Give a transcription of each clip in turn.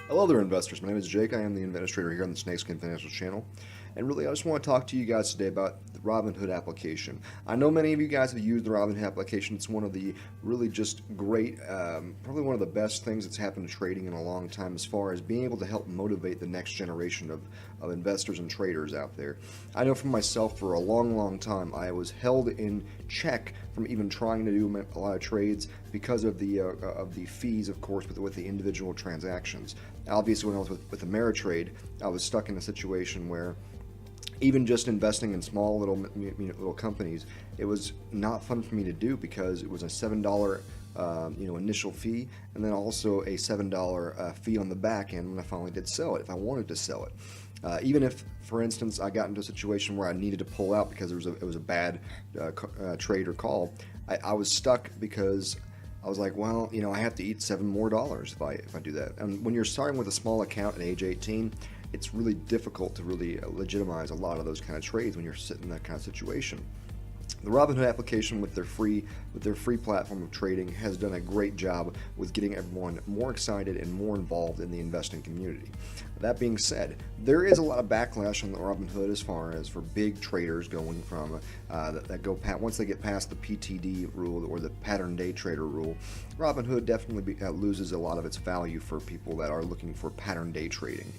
Hello there, investors. My name is Jake. I am the administrator here on the Snakeskin Financial Channel. And really, I just want to talk to you guys today about the Robinhood application. I know many of you guys have used the Robinhood application. It's one of the really just great, probably one of the best things that's happened to trading in a long time as far as being able to help motivate the next generation of investors and traders out there. I know for myself, for a long time, I was held in check from even trying to do a lot of trades because of the fees, of course, with the individual transactions. Obviously, when I was with Ameritrade, I was stuck in a situation where even just investing in small little companies, it was not fun for me to do because it was a $7 initial fee, and then also a $7 fee on the back end when I finally did sell it, if I wanted to sell it. Even if, for instance, I got into a situation where I needed to pull out because it was a bad trade or call, I was stuck because I was like, well, I have to eat $7 more if I do that. And when you're starting with a small account at age 18, it's really difficult to really legitimize a lot of those kind of trades when you're sitting in that kind of situation. The Robinhood application with their free platform of trading has done a great job with getting everyone more excited and more involved in the investing community. That being said, there is a lot of backlash on the Robinhood as far as for big traders going from once they get past the PTD rule or the pattern day trader rule. Robinhood definitely loses a lot of its value for people that are looking for pattern day trading.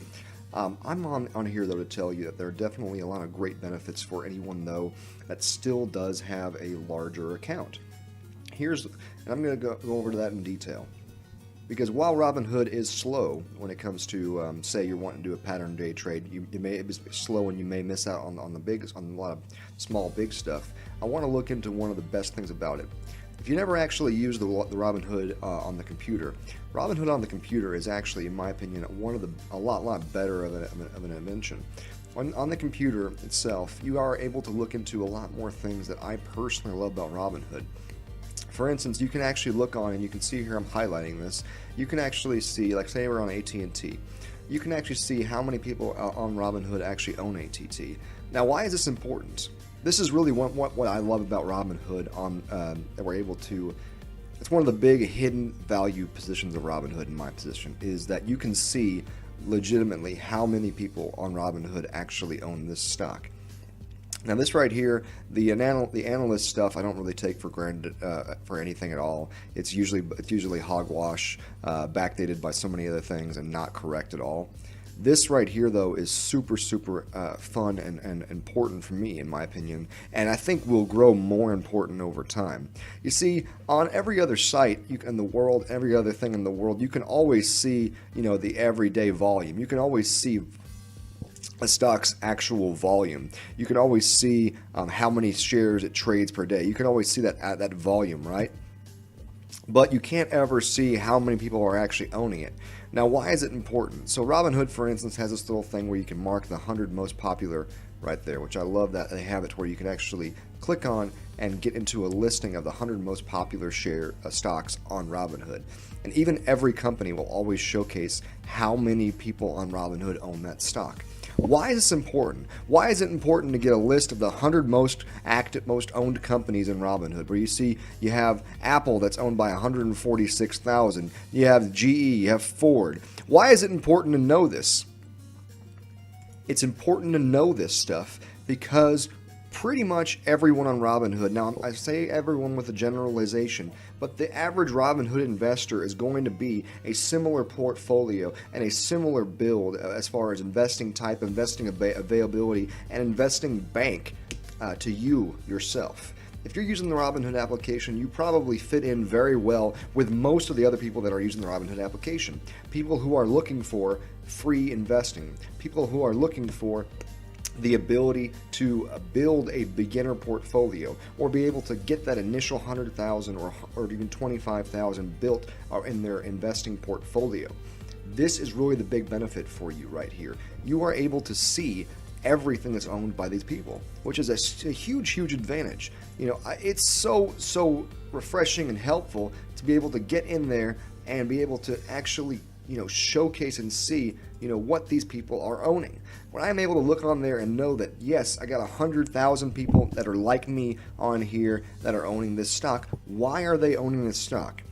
I'm on here, though, to tell you that there are definitely a lot of great benefits for anyone, though, that still does have a larger account. And I'm going to go over to that in detail. Because while Robinhood is slow when it comes to, say, you're wanting to do a pattern day trade, it be slow and you may miss out on a lot of small, big stuff. I want to look into one of the best things about it. If you never actually use the Robinhood on the computer, Robinhood on the computer is actually, in my opinion, a lot better of an invention. On the computer itself, you are able to look into a lot more things that I personally love about Robinhood. For instance, you can actually look on, and you can see here I'm highlighting this, you can actually see, like say we're on AT&T, you can actually see how many people on Robinhood actually own AT&T. Now, why is this important? This is really what I love about Robinhood that we're able to. It's one of the big hidden value positions of Robinhood in my position is that you can see legitimately how many people on Robinhood actually own this stock. Now this right here, the analyst stuff, I don't really take for granted for anything at all. It's usually hogwash, backdated by so many other things, and not correct at all. This right here, though, is super fun and important for me, in my opinion, and I think will grow more important over time. You see, on every other site in the world, every other thing in the world, you can always see, the everyday volume. You can always see a stock's actual volume. You can always see how many shares it trades per day. You can always see that volume, right? But you can't ever see how many people are actually owning it. Now, why is it important? So Robinhood, for instance, has this little thing where you can mark the 100 most popular right there, which I love that they have it where you can actually click on and get into a listing of the 100 most popular stocks on Robinhood. And even every company will always showcase how many people on Robinhood own that stock. Why is this important? Why is it important to get a list of the 100 most owned companies in Robinhood? Where you have Apple that's owned by 146,000. You have GE, you have Ford. Why is it important to know this? It's important to know this stuff because pretty much everyone on Robinhood, now I say everyone with a generalization, but the average Robinhood investor is going to be a similar portfolio and a similar build as far as investing type, investing availability, and investing bank to you yourself. If you're using the Robinhood application, you probably fit in very well with most of the other people that are using the Robinhood application. People who are looking for free investing, people who are looking for the ability to build a beginner portfolio or be able to get that initial 100,000 or even 25,000 built in their investing portfolio. This is really the big benefit for you right here. You are able to see everything that's owned by these people, which is a huge advantage. It's so refreshing and helpful to be able to get in there and be able to actually showcase and see what these people are owning. When I'm able to look on there and know that, yes, I got 100,000 people that are like me on here that are owning this stock. Why are they owning this stock?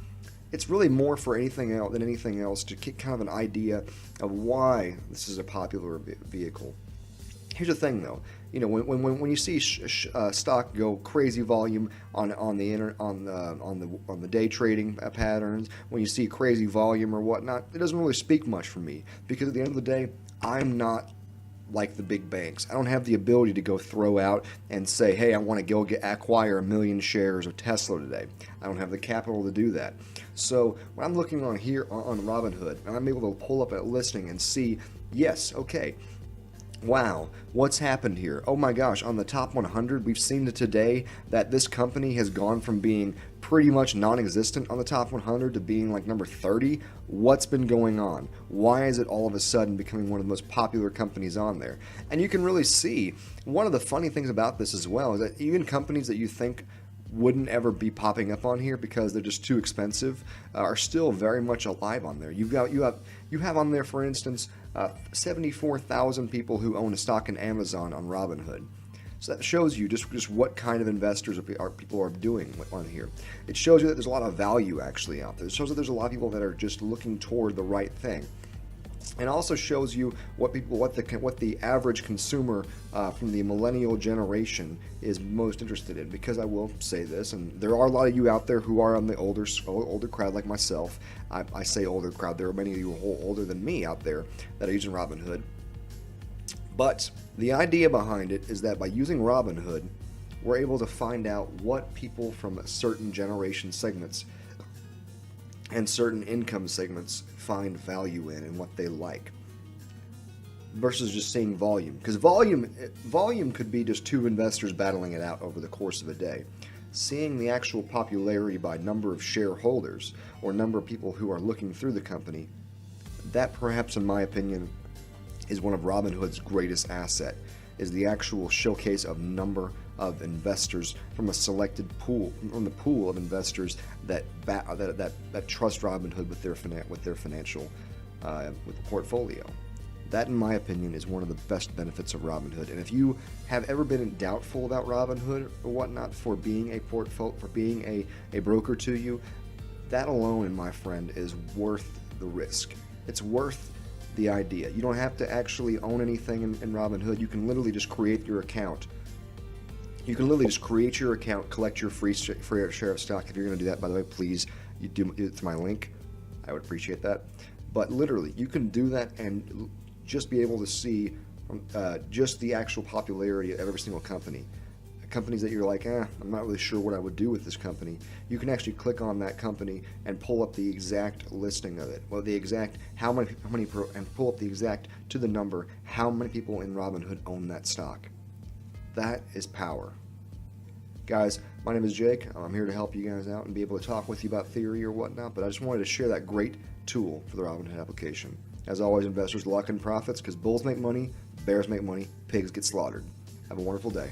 it's really more for anything else than anything else to get kind of an idea of why this is a popular vehicle. Here's the thing, though. You know, when you see stock go crazy volume on the day trading patterns, when you see crazy volume or whatnot, it doesn't really speak much for me, because at the end of the day, I'm not like the big banks. I don't have the ability to go throw out and say, hey, I want to go acquire 1 million shares of Tesla today. I don't have the capital to do that. So when I'm looking on here on Robinhood, and I'm able to pull up a listing and see, yes, okay, wow, what's happened here? Oh my gosh, on the top 100, we've seen today that this company has gone from being pretty much non-existent on the top 100 to being like number 30. What's been going on? Why is it all of a sudden becoming one of the most popular companies on there? And you can really see, one of the funny things about this as well is that even companies that you think wouldn't ever be popping up on here because they're just too expensive are still very much alive on there. You have on there, for instance, 74,000 people who own a stock in Amazon on Robinhood. So that shows you just what kind of investors people are doing on here. It shows you that there's a lot of value actually out there. It shows that there's a lot of people that are just looking toward the right thing. And also shows you what the average consumer from the millennial generation is most interested in. Because I will say this, and there are a lot of you out there who are on the older crowd like myself. I say older crowd. There are many of you who are older than me out there that are using Robinhood. But the idea behind it is that by using Robinhood, we're able to find out what people from certain generation segments and certain income segments find value in and what they like, versus just seeing volume. Because volume could be just two investors battling it out over the course of a day. Seeing the actual popularity by number of shareholders or number of people who are looking through the company, that perhaps, in my opinion, is one of Robinhood's greatest asset, is the actual showcase of number of investors from a selected pool, from the pool of investors that trust Robinhood with their financial with the portfolio. That, in my opinion, is one of the best benefits of Robinhood. And if you have ever been doubtful about Robinhood or whatnot for being a broker to you, that alone, my friend, is worth the risk. It's worth the idea. You don't have to actually own anything in Robinhood. You can literally just create your account. You can literally just create your account, collect your free share of stock. If you're going to do that, by the way, please do it to my link. I would appreciate that. But literally, you can do that and just be able to see just the actual popularity of every single company. Companies that you're like, I'm not really sure what I would do with this company. You can actually click on that company and pull up the exact listing of it. Well, the exact and pull up the exact to the number how many people in Robinhood own that stock. That is power. Guys, my name is Jake. I'm here to help you guys out and be able to talk with you about theory or whatnot, but I just wanted to share that great tool for the Robinhood application. As always, investors, luck and profits, because bulls make money, bears make money, pigs get slaughtered. Have a wonderful day.